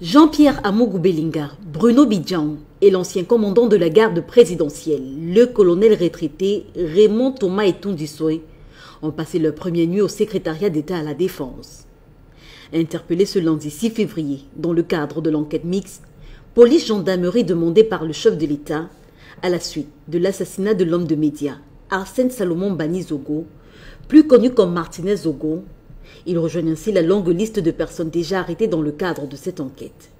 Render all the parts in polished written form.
Jean-Pierre Amougou Belinga, Bruno Bidjan et l'ancien commandant de la garde présidentielle, le colonel retraité Raymond Thomas Etundissoé, ont passé leur première nuit au secrétariat d'État à la Défense. Interpellés ce lundi 6 février, dans le cadre de l'enquête mixte, police-gendarmerie demandée par le chef de l'État à la suite de l'assassinat de l'homme de médias, Arsène Salomon Bani Zogo, plus connu comme Martinez Zogo. Ils rejoignent ainsi la longue liste de personnes déjà arrêtées dans le cadre de cette enquête.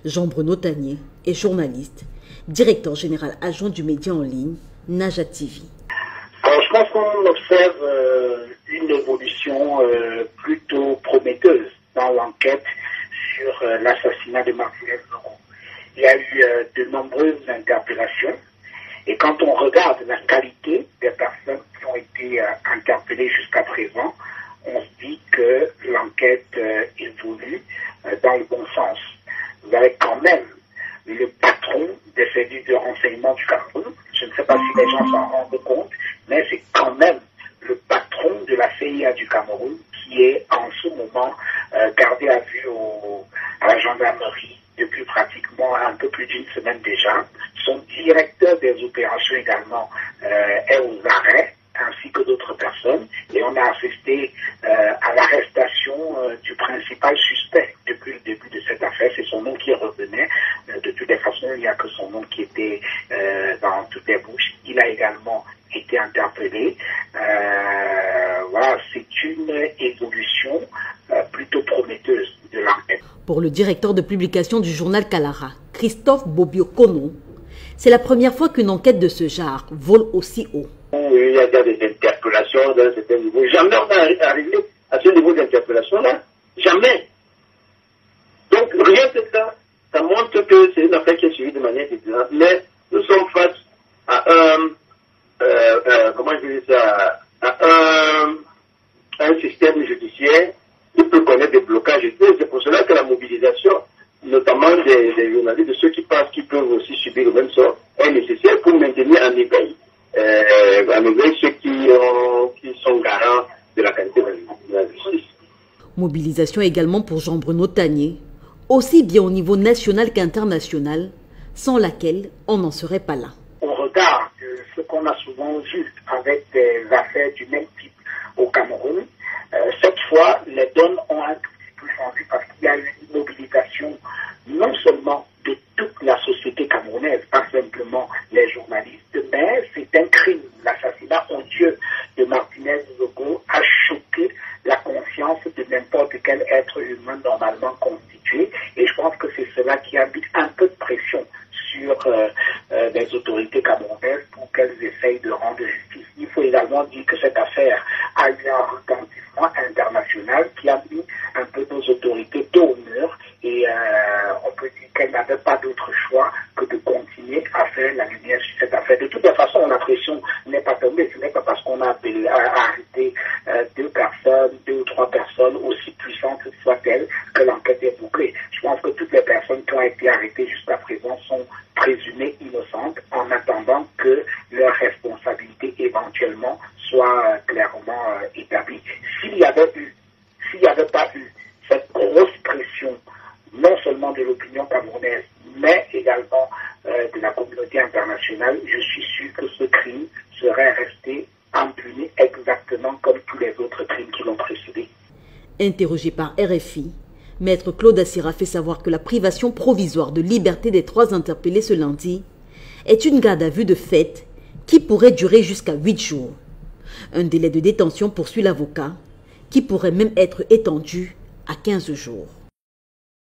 Jean-Bruno Tanier est journaliste, directeur général adjoint du média en ligne, Naja TV. Alors, je pense qu'on observe une évolution plutôt prometteuse dans l'enquête sur l'assassinat de Martinez Zogo. Il y a eu de nombreuses interpellations et quand on regarde la qualité des personnes qui ont été interpellées jusqu'à présent, on se dit que l'enquête évolue dans le bon sens. Vous avez quand même le patron des services de renseignement du Cameroun. Je ne sais pas si les gens s'en rendent compte, mais c'est quand même le patron de la CIA du Cameroun qui est en ce moment gardé à vue à la gendarmerie depuis pratiquement un peu plus d'une semaine déjà. Son directeur des opérations également est aux arrêts, ainsi que d'autres personnes, et on a assisté à l'arrestation du principal suspect depuis le début de cette affaire. C'est son nom qui revenait. De toutes les façons, il n'y a que son nom qui était dans toutes les bouches. Il a également été interpellé. Voilà, c'est une évolution plutôt prometteuse de l'enquête. Pour le directeur de publication du journal Kalara, Christophe Bobio-Kono, c'est la première fois qu'une enquête de ce genre vole aussi haut. Il y a des interpellations dans un certain niveau. Jamais on est arrivé à ce niveau d'interpellation-là. Jamais. Donc, rien que ça montre que c'est une affaire qui est suivie de manière différente. Mais nous sommes face à un système judiciaire qui peut connaître des blocages. Et c'est pour cela que la mobilisation, notamment des journalistes, de ceux qui pensent qu'ils peuvent aussi subir le même sort, est nécessaire pour maintenir un éveil. Ceux qui sont garants de la qualité de la justice. Mobilisation également pour Jean-Bruno Tanier, aussi bien au niveau national qu'international, sans laquelle on n'en serait pas là. On regarde ce qu'on a souvent vu avec des affaires du même type au Cameroun. Cette fois, les donnes ont un petit peu changé parce qu'il y a eu une mobilisation non seulement de toute la société camerounaise, pas simplement les journalistes, mais c'est un crime. L'assassinat odieux de Martinez Zogo a choqué la conscience de n'importe quel être humain normalement constitué, et je pense que c'est cela qui a mis un peu de pression sur les autorités camerounaises pour qu'elles essayent de rendre justice. Il faut également dire que cette affaire a eu un retentissement international qui a mis un peu nos autorités dos au mur, et on peut dire qu'elles n'avaient pas d'autre choix que de continuer à faire la lumière sur cette affaire. De toute façon, la pression n'est pas tombée. Ce n'est pas parce qu'on a arrêté deux ou trois personnes, aussi puissantes soient-elles, que l'enquête est bouclée. Je pense que toutes les personnes qui ont été arrêtées jusqu'à présent sont présumées innocentes en attendant que leur responsabilité éventuellement soit clairement établie. S'il n'y avait pas eu cette grosse pression, non seulement de l'opinion camerounaise, mais également de la communauté internationale, je suis sûr que ce crime serait resté impuni exactement comme tous les autres crimes qui l'ont précédé. Interrogé par RFI, Maître Claude Assira fait savoir que la privation provisoire de liberté des trois interpellés ce lundi est une garde à vue de fait qui pourrait durer jusqu'à 8 jours. Un délai de détention poursuit l'avocat qui pourrait même être étendu à 15 jours.